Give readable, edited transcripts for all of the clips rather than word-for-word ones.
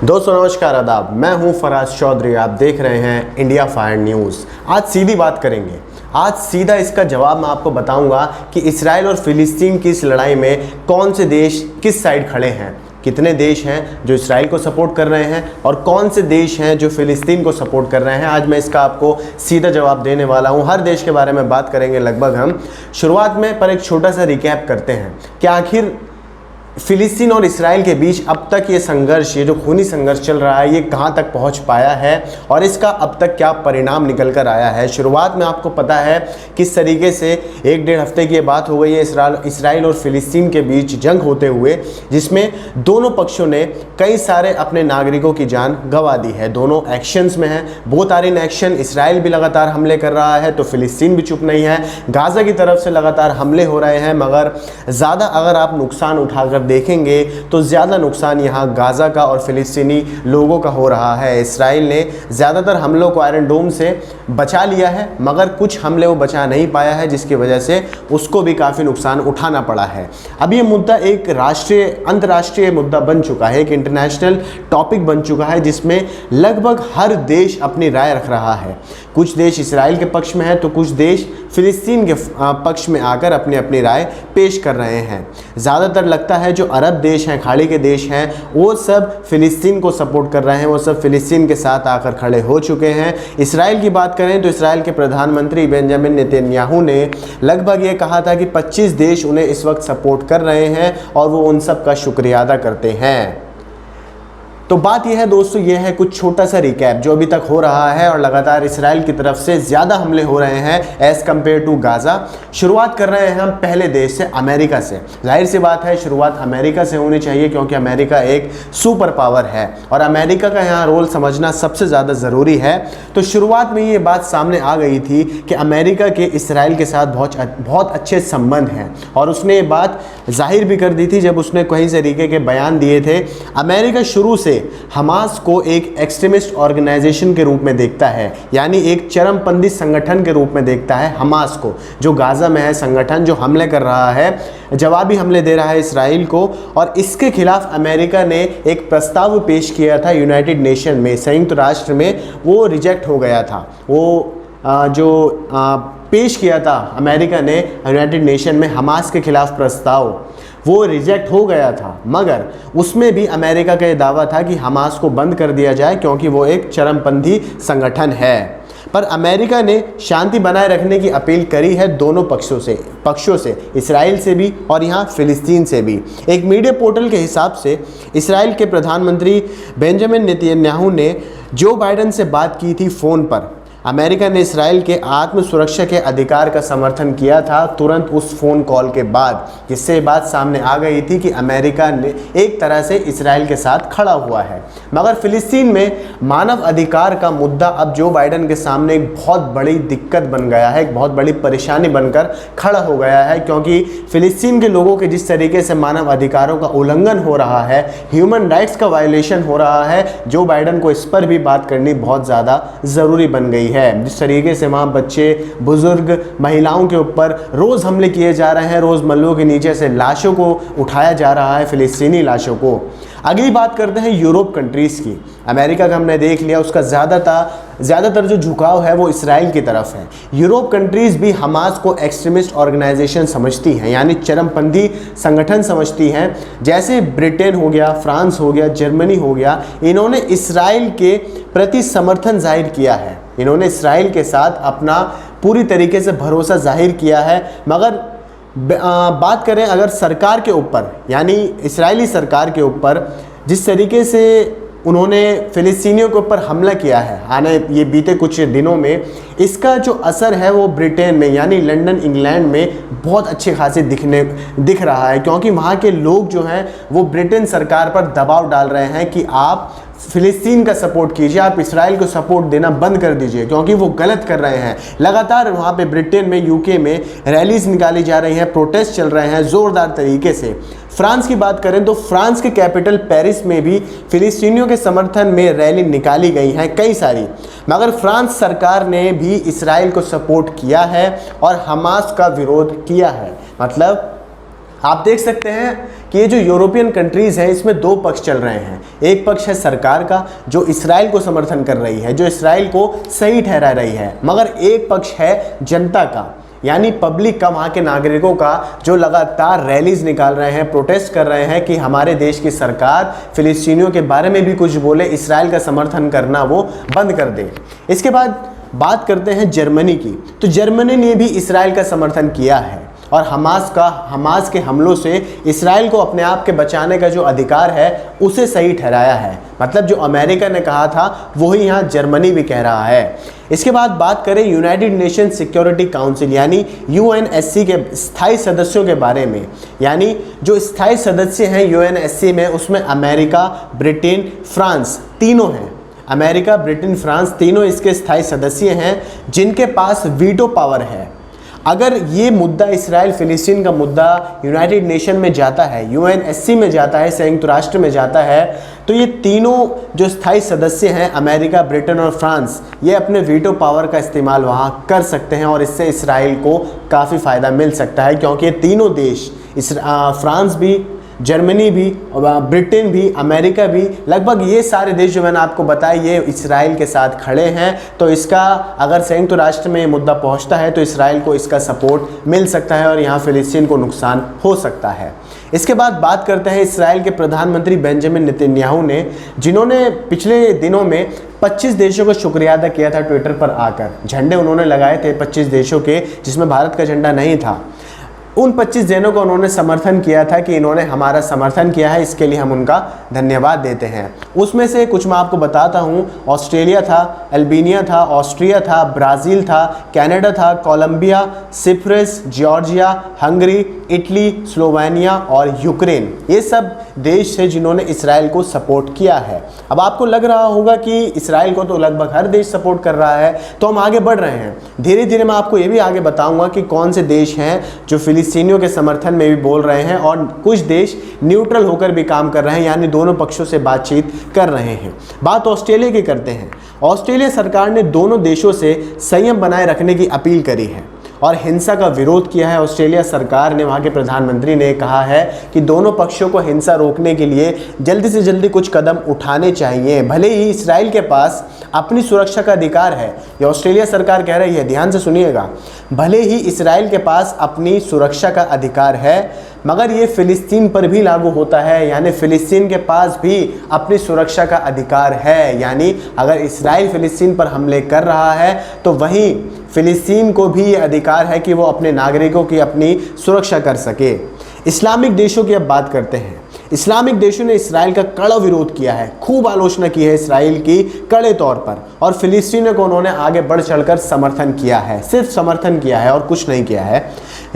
दोस्तों नमस्कार आदाब, मैं हूं फराज चौधरी। आप देख रहे हैं इंडिया फायर न्यूज़। आज सीधी बात करेंगे। आज सीधा इसका जवाब मैं आपको बताऊंगा कि इसराइल और फिलिस्तीन की इस लड़ाई में कौन से देश किस साइड खड़े हैं। कितने देश हैं जो इसराइल को सपोर्ट कर रहे हैं और कौन से देश हैं जो फिलिस्तीन को सपोर्ट कर रहे हैं। आज मैं इसका आपको सीधा जवाब देने वाला हूं। हर देश के बारे में बात करेंगे लगभग हम। शुरुआत में पर एक छोटा सा रिकैप करते हैं कि आखिर फिलिस्तीन और इसराइल के बीच अब तक ये संघर्ष, ये जो खूनी संघर्ष चल रहा है, ये कहाँ तक पहुँच पाया है और इसका अब तक क्या परिणाम निकल कर आया है। शुरुआत में आपको पता है किस तरीके से एक डेढ़ हफ्ते की बात हो गई है इसराइल और फिलिस्तीन के बीच जंग होते हुए, जिसमें दोनों पक्षों ने कई सारे अपने नागरिकों की जान गंवा दी है। दोनों एक्शंस में हैं, both are in action. Israel भी लगातार हमले कर रहा है तो फिलिस्तीन भी चुप नहीं है। गाज़ा की तरफ से लगातार हमले हो रहे हैं, मगर ज़्यादा अगर आप नुकसान उठाकर देखेंगे तो ज़्यादा नुकसान यहाँ गाज़ा का और फिलिस्तीनी लोगों का हो रहा है। इसराइल ने ज़्यादातर हमलों को आयरन डोम से बचा लिया है, मगर कुछ हमले वो बचा नहीं पाया है, जिसकी वजह से उसको भी काफ़ी नुकसान उठाना पड़ा है। अब ये मुद्दा एक अंतर्राष्ट्रीय मुद्दा बन चुका है, एक इंटरनेशनल टॉपिक बन चुका है, जिसमें लगभग हर देश अपनी राय रख रहा है। कुछ देश इसराइल के पक्ष में है तो कुछ देश फिलिस्तीन के पक्ष में आकर अपनी अपनी राय पेश कर रहे हैं। ज़्यादातर लगता है जो अरब देश हैं, खाड़ी के देश हैं, वो सब फिलिस्तीन को सपोर्ट कर रहे हैं, वो सब फिलिस्तीन के साथ आकर खड़े हो चुके हैं। इसराइल की बात करें तो इसराइल के प्रधानमंत्री बेंजामिन नेतन्याहू ने लगभग ये कहा था कि 25 देश उन्हें इस वक्त सपोर्ट कर रहे हैं और वो उन सब का शुक्रिया अदा करते हैं। तो बात यह है दोस्तों, यह है कुछ छोटा सा रिकैप जो अभी तक हो रहा है और लगातार इसराइल की तरफ से ज़्यादा हमले हो रहे हैं एज़ कम्पेयर टू गाज़ा। शुरुआत कर रहे हैं हम पहले देश से, अमेरिका से। जाहिर सी बात है शुरुआत अमेरिका से होनी चाहिए, क्योंकि अमेरिका एक सुपर पावर है और अमेरिका का यहाँ रोल समझना सबसे ज़्यादा ज़रूरी है। तो शुरुआत में ये बात सामने आ गई थी कि अमेरिका के इसराइल के साथ बहुत अच्छे संबंध हैं और उसने ये बात जाहिर भी कर दी थी जब उसने कई तरीके के बयान दिए थे। अमेरिका शुरू से हमास को एक एक्सट्रीमिस्ट ऑर्गेनाइजेशन के रूप में देखता है, यानी एक चरमपंथी संगठन के रूप में देखता है हमास को, जो गाज़ा में है संगठन, जो हमले कर रहा है, जवाबी हमले दे रहा है इसराइल को। और इसके खिलाफ अमेरिका ने एक प्रस्ताव पेश किया था यूनाइटेड नेशन में, संयुक्त राष्ट्र में। वो रिजेक्ट हो गया था। वो पेश किया था अमेरिका ने यूनाइटेड नेशन में हमास के खिलाफ प्रस्ताव, वो रिजेक्ट हो गया था। मगर उसमें भी अमेरिका का ये दावा था कि हमास को बंद कर दिया जाए, क्योंकि वो एक चरमपंथी संगठन है। पर अमेरिका ने शांति बनाए रखने की अपील करी है दोनों पक्षों से, इसराइल से भी और यहाँ फिलिस्तीन से भी। एक मीडिया पोर्टल के हिसाब से इसराइल के प्रधानमंत्री बेंजामिन नेतन्याहू ने जो बाइडेन से बात की थी फ़ोन पर। अमेरिका ने इसराइल के आत्म सुरक्षा के अधिकार का समर्थन किया था तुरंत उस फ़ोन कॉल के बाद, जिससे बात सामने आ गई थी कि अमेरिका ने एक तरह से इसराइल के साथ खड़ा हुआ है। मगर फ़िलिस्तीन में मानव अधिकार का मुद्दा अब जो बाइडेन के सामने एक बहुत बड़ी दिक्कत बन गया है, एक बहुत बड़ी परेशानी बनकर खड़ा हो गया है, क्योंकि फ़िलिस्तीन के लोगों के जिस तरीके से मानव अधिकारों का उल्लंघन हो रहा है, ह्यूमन राइट्स का वायलेशन हो रहा है, जो बाइडेन को इस पर भी बात करनी बहुत ज़्यादा ज़रूरी बन गई है। जिस तरीके से वहाँ बच्चे, बुजुर्ग, महिलाओं के ऊपर रोज़ हमले किए जा रहे हैं, रोज़ मल्लों के नीचे से लाशों को उठाया जा रहा है, फ़िलिस्तीनी लाशों को। अगली बात करते हैं यूरोप कंट्रीज़ की। अमेरिका का हमने देख लिया, उसका ज़्यादातर जो झुकाव है वो इसराइल की तरफ है। यूरोप कंट्रीज़ भी हमास को एक्सट्रीमिस्ट ऑर्गेनाइजेशन समझती हैं, यानी चरमपंथी संगठन समझती हैं। जैसे ब्रिटेन हो गया, फ्रांस हो गया, जर्मनी हो गया, इन्होंने इसराइल के प्रति समर्थन जाहिर किया है। इन्होंने इसराइल के साथ अपना पूरी तरीके से भरोसा जाहिर किया है। मगर बात करें अगर सरकार के ऊपर, यानी इस्राएली सरकार के ऊपर, जिस तरीके से उन्होंने फ़िलिस्तीनियों के ऊपर हमला किया है ये बीते कुछ दिनों में, इसका जो असर है वो ब्रिटेन में, यानी लंदन, इंग्लैंड में बहुत अच्छे खासे दिख रहा है, क्योंकि वहाँ के लोग जो हैं वो ब्रिटेन सरकार पर दबाव डाल रहे हैं कि आप फ़िलिस्तीन का सपोर्ट कीजिए, आप इसराइल को सपोर्ट देना बंद कर दीजिए, क्योंकि वो गलत कर रहे हैं। लगातार वहाँ पे ब्रिटेन में, यूके में रैलीज निकाली जा रही हैं, प्रोटेस्ट चल रहे हैं ज़ोरदार तरीके से। फ्रांस की बात करें तो फ्रांस के कैपिटल पेरिस में भी फ़िलिस्तीनियों के समर्थन में रैली निकाली गई हैं कई सारी, मगर फ्रांस सरकार ने भी इसराइल को सपोर्ट किया है और हमास का विरोध किया है। मतलब आप देख सकते हैं कि ये जो यूरोपियन कंट्रीज़ हैं इसमें दो पक्ष चल रहे हैं। एक पक्ष है सरकार का जो इसराइल को समर्थन कर रही है, जो इसराइल को सही ठहरा रही है, मगर एक पक्ष है जनता का, यानी पब्लिक का, वहाँ के नागरिकों का, जो लगातार रैलीज निकाल रहे हैं, प्रोटेस्ट कर रहे हैं कि हमारे देश की सरकार फिलिस्तीनियों के बारे में भी कुछ बोले, इसराइल का समर्थन करना वो बंद कर दे। इसके बाद बात करते हैं जर्मनी की। तो जर्मनी ने भी इसराइल का समर्थन किया है और हमास के हमलों से इसराइल को अपने आप के बचाने का जो अधिकार है उसे सही ठहराया है। मतलब जो अमेरिका ने कहा था वही यहाँ जर्मनी भी कह रहा है। इसके बाद बात करें यूनाइटेड नेशन सिक्योरिटी काउंसिल यानी यूएनएससी के स्थायी सदस्यों के बारे में, यानी जो स्थायी सदस्य हैं यूएनएससी में, उसमें अमेरिका, ब्रिटेन, फ्रांस तीनों हैं। अमेरिका, ब्रिटेन, फ्रांस तीनों इसके स्थायी सदस्य हैं जिनके पास वीटो पावर है। अगर ये मुद्दा इसराइल फिलिस्तीन का मुद्दा यूनाइटेड नेशन में जाता है, यूएनएससी में जाता है, संयुक्त राष्ट्र में जाता है, तो ये तीनों जो स्थायी सदस्य हैं अमेरिका, ब्रिटेन और फ्रांस, ये अपने वीटो पावर का इस्तेमाल वहाँ कर सकते हैं और इससे इसराइल को काफ़ी फ़ायदा मिल सकता है, क्योंकि ये तीनों देश फ्रांस भी, जर्मनी भी, ब्रिटेन भी, अमेरिका भी, लगभग ये सारे देश जो मैंने आपको बताया ये इसराइल के साथ खड़े हैं। तो इसका अगर संयुक्त राष्ट्र में ये मुद्दा पहुंचता है तो इसराइल को इसका सपोर्ट मिल सकता है और यहाँ फिलिस्तीन को नुकसान हो सकता है। इसके बाद बात करते हैं इसराइल के प्रधानमंत्री बेंजामिन नेतन्याहू ने, जिन्होंने पिछले दिनों में 25 देशों का शुक्रिया अदा किया था ट्विटर पर आकर। झंडे उन्होंने लगाए थे 25 देशों के, जिसमें भारत का झंडा नहीं था। उन 25 जनों को उन्होंने समर्थन किया था कि इन्होंने हमारा समर्थन किया है, इसके लिए हम उनका धन्यवाद देते हैं। उसमें से कुछ मैं आपको बताता हूँ। ऑस्ट्रेलिया था, अल्बानिया था, ऑस्ट्रिया था, ब्राज़ील था, कनाडा था, Colombia, Cyprus, Georgia, Hungary, Italy, Slovenia और यूक्रेन, ये सब देश थे जिन्होंने इसराइल को सपोर्ट किया है। अब आपको लग रहा होगा कि इसराइल को तो लगभग हर देश सपोर्ट कर रहा है, तो हम आगे बढ़ रहे हैं। धीरे धीरे मैं आपको ये भी आगे बताऊंगा कि कौन से देश हैं जो फिलिस्तीनियों के समर्थन में भी बोल रहे हैं और कुछ देश न्यूट्रल होकर भी काम कर रहे हैं, यानी दोनों पक्षों से बातचीत कर रहे हैं। बात ऑस्ट्रेलिया की करते हैं। ऑस्ट्रेलिया सरकार ने दोनों देशों से संयम बनाए रखने की अपील करी है और हिंसा का विरोध किया है। ऑस्ट्रेलिया सरकार ने, वहाँ के प्रधानमंत्री ने कहा है कि दोनों पक्षों को हिंसा रोकने के लिए जल्दी से जल्दी कुछ कदम उठाने चाहिए। भले ही इसराइल के पास अपनी सुरक्षा का अधिकार है, ये ऑस्ट्रेलिया सरकार कह रही है, ध्यान से सुनिएगा, भले ही इसराइल के पास अपनी सुरक्षा का अधिकार है, मगर ये फ़िलिस्तीन पर भी लागू होता है, यानी फ़िलिस्तीन के पास भी अपनी सुरक्षा का अधिकार है। यानी अगर इसराइल फ़िलिस्तीन पर हमले कर रहा है तो वहीं फ़िलिस्तीन को भी ये अधिकार है कि वो अपने नागरिकों की अपनी सुरक्षा कर सके। इस्लामिक देशों की अब बात करते हैं। इस्लामिक देशों ने इसराइल का कड़ा विरोध किया है, खूब आलोचना की है इसराइल की कड़े तौर पर, और फिलिस्तीनियों को उन्होंने आगे बढ़ चढ़कर समर्थन किया है, सिर्फ समर्थन किया है और कुछ नहीं किया है।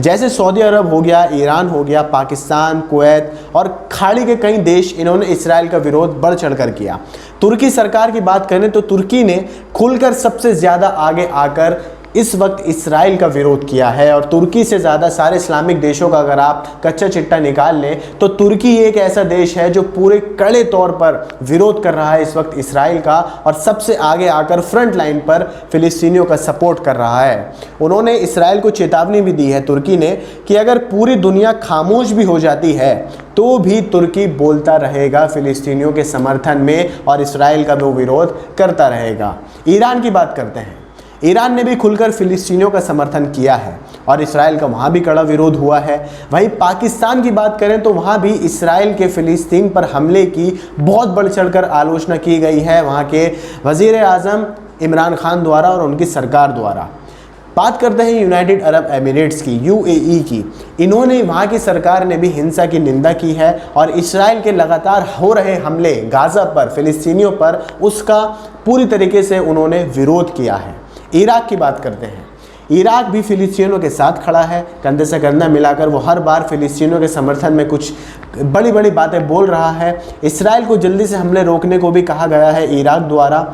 जैसे सऊदी अरब हो गया, ईरान हो गया, पाकिस्तान, कुवैत और खाड़ी के कई देश, इन्होंने इसराइल का विरोध बढ़ चढ़कर किया। तुर्की सरकार की बात करें तो तुर्की ने खुलकर सबसे ज़्यादा आगे आकर इस वक्त इसराइल का विरोध किया है, और तुर्की से ज़्यादा सारे इस्लामिक देशों का अगर आप कच्चा चिट्टा निकाल लें तो तुर्की एक ऐसा देश है जो पूरे कड़े तौर पर विरोध कर रहा है इस वक्त इसराइल का, और सबसे आगे आकर फ्रंट लाइन पर फिलिस्तीनियों का सपोर्ट कर रहा है। उन्होंने इसराइल को चेतावनी भी दी है तुर्की ने कि अगर पूरी दुनिया खामोश भी हो जाती है तो भी तुर्की बोलता रहेगा फिलिस्तीनियों के समर्थन में और इसराइल का वो विरोध करता रहेगा। ईरान की बात करते हैं। ईरान ने भी खुलकर फिलिस्तीनियों का समर्थन किया है और इसराइल का वहाँ भी कड़ा विरोध हुआ है। वहीं पाकिस्तान की बात करें तो वहाँ भी इसराइल के फिलिस्तीन पर हमले की बहुत बढ़ चढ़कर आलोचना की गई है वहाँ के वज़ीर आज़म इमरान खान द्वारा और उनकी सरकार द्वारा। बात करते हैं यूनाइटेड अरब एमिरेट्स की, यूएई की। इन्होंने, वहाँ की सरकार ने भी हिंसा की निंदा की है और इसराइल के लगातार हो रहे हमले गाज़ा पर, फिलिस्तीनियों पर, उसका पूरी तरीके से उन्होंने विरोध किया है। इराक की बात करते हैं। इराक भी फिलिस्तीनियों के साथ खड़ा है, कंधे से कंधा मिलाकर वो हर बार फिलिस्तीनियों के समर्थन में कुछ बड़ी बड़ी बातें बोल रहा है। इसराइल को जल्दी से हमले रोकने को भी कहा गया है इराक द्वारा।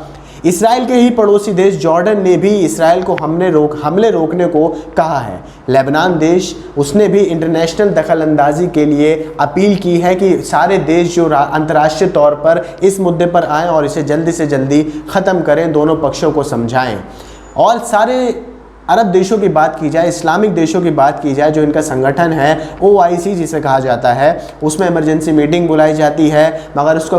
इसराइल के ही पड़ोसी देश जॉर्डन ने भी इसराइल को हमले रोकने को कहा है। लेबनान देश, उसने भी इंटरनेशनल दखलंदाजी के लिए अपील की है कि सारे देश जो अंतर्राष्ट्रीय तौर पर इस मुद्दे पर आएँ और इसे जल्दी से जल्दी ख़त्म करें, दोनों पक्षों को समझाएं। और सारे अरब देशों की बात की जाए, इस्लामिक देशों की बात की जाए, जो इनका संगठन है OIC जिसे कहा जाता है, उसमें इमरजेंसी मीटिंग बुलाई जाती है, मगर उसका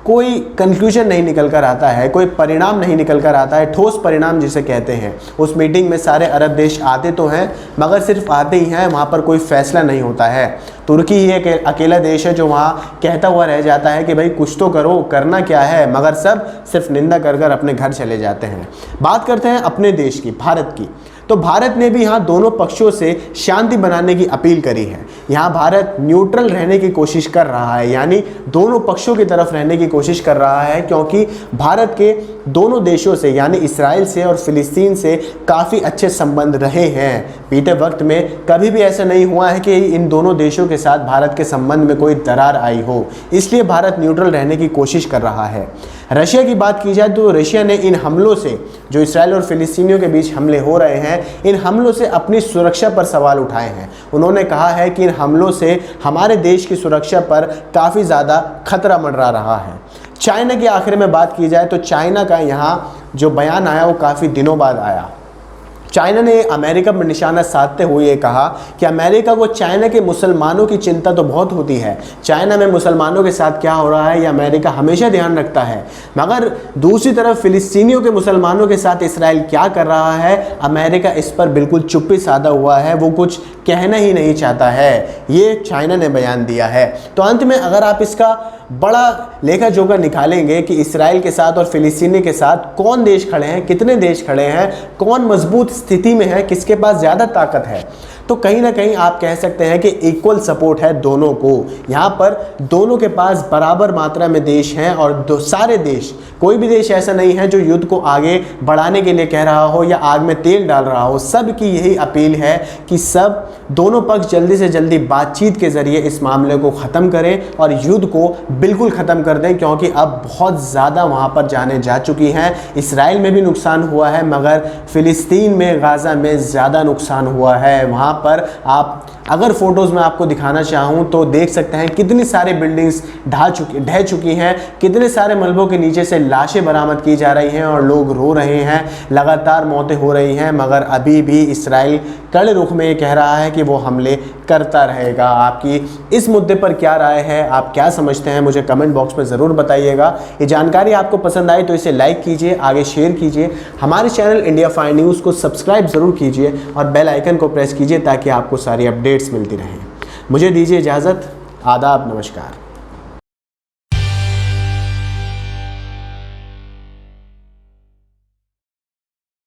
कोई कंक्लूजन नहीं निकल कर आता है, कोई परिणाम नहीं निकल कर आता है, ठोस परिणाम जिसे कहते हैं। उस मीटिंग में सारे अरब देश आते तो हैं, मगर सिर्फ आते ही हैं, वहाँ पर कोई फैसला नहीं होता है। तुर्की ही एक अकेला देश है जो वहाँ कहता हुआ रह जाता है कि भाई कुछ तो करो, करना क्या है, मगर सब सिर्फ निंदा कर कर अपने घर चले जाते हैं। बात करते हैं अपने देश की, भारत की। तो भारत ने भी यहाँ दोनों पक्षों से शांति बनाने की अपील करी है। यहाँ भारत न्यूट्रल रहने की कोशिश कर रहा है, यानी दोनों पक्षों की तरफ रहने की कोशिश कर रहा है, क्योंकि भारत के दोनों देशों से यानी इसराइल से और फिलिस्तीन से काफ़ी अच्छे संबंध रहे हैं। बीते वक्त में कभी भी ऐसा नहीं हुआ है कि इन दोनों देशों के साथ भारत के संबंध में कोई दरार आई हो, इसलिए भारत न्यूट्रल रहने की कोशिश कर रहा है। रशिया की बात की जाए तो रशिया ने इन हमलों से, जो इसराइल और फिलिस्तीनियों के बीच हमले हो रहे हैं, इन हमलों से अपनी सुरक्षा पर सवाल उठाए हैं। उन्होंने कहा है कि इन हमलों से हमारे देश की सुरक्षा पर काफ़ी ज़्यादा खतरा मंडरा रहा है। चाइना की आखिर में बात की जाए तो चाइना का यहाँ जो बयान आया वो काफ़ी दिनों बाद आया। चाइना ने अमेरिका पर निशाना साधते हुए ये कहा कि अमेरिका को चाइना के मुसलमानों की चिंता तो बहुत होती है, चाइना में मुसलमानों के साथ क्या हो रहा है ये अमेरिका हमेशा ध्यान रखता है, मगर दूसरी तरफ फिलिस्तीनियों के मुसलमानों के साथ इसराइल क्या कर रहा है, अमेरिका इस पर बिल्कुल चुप्पी साधा हुआ है, वो कुछ कहना ही नहीं चाहता है। ये चाइना ने बयान दिया है। तो अंत में अगर आप इसका बड़ा लेखा जोखा निकालेंगे कि इसराइल के साथ और फिलिस्तीनी के साथ कौन देश खड़े हैं, कितने देश खड़े हैं, कौन मजबूत स्थिति में है, किसके पास ज़्यादा ताकत है, तो कहीं ना कहीं आप कह सकते हैं कि इक्वल सपोर्ट है दोनों को। यहाँ पर दोनों के पास बराबर मात्रा में देश हैं और सारे देश, कोई भी देश ऐसा नहीं है जो युद्ध को आगे बढ़ाने के लिए कह रहा हो या आग में तेल डाल रहा हो। सब की यही अपील है कि सब दोनों पक्ष जल्दी से जल्दी बातचीत के ज़रिए इस मामले को ख़त्म करें और युद्ध को बिल्कुल ख़त्म कर दें, क्योंकि अब बहुत ज़्यादा वहाँ पर जाने जा चुकी हैं। इसराइल में भी नुकसान हुआ है, मगर फ़िलिस्तीन में, गाज़ा में ज़्यादा नुकसान हुआ है। वहाँ पर आप अगर फ़ोटोज़ में आपको दिखाना चाहूँ तो देख सकते हैं कितनी सारी बिल्डिंग्स ढह चुकी हैं, कितने सारे मलबों के नीचे से लाशें बरामद की जा रही हैं और लोग रो रहे हैं, लगातार मौतें हो रही हैं, मगर अभी भी इसराइल कड़े रुख में ये कह रहा है कि वो हमले करता रहेगा। आपकी इस मुद्दे पर क्या राय है, आप क्या समझते हैं, मुझे कमेंट बॉक्स में ज़रूर बताइएगा। ये जानकारी आपको पसंद आई तो इसे लाइक कीजिए, आगे शेयर कीजिए, हमारे चैनल इंडिया फाइव न्यूज़ को सब्सक्राइब ज़रूर कीजिए और बेल आइकन को प्रेस कीजिए ताकि आपको सारी अपडेट्स मिलती रहें। मुझे दीजिए इजाज़त, आदाब, नमस्कार।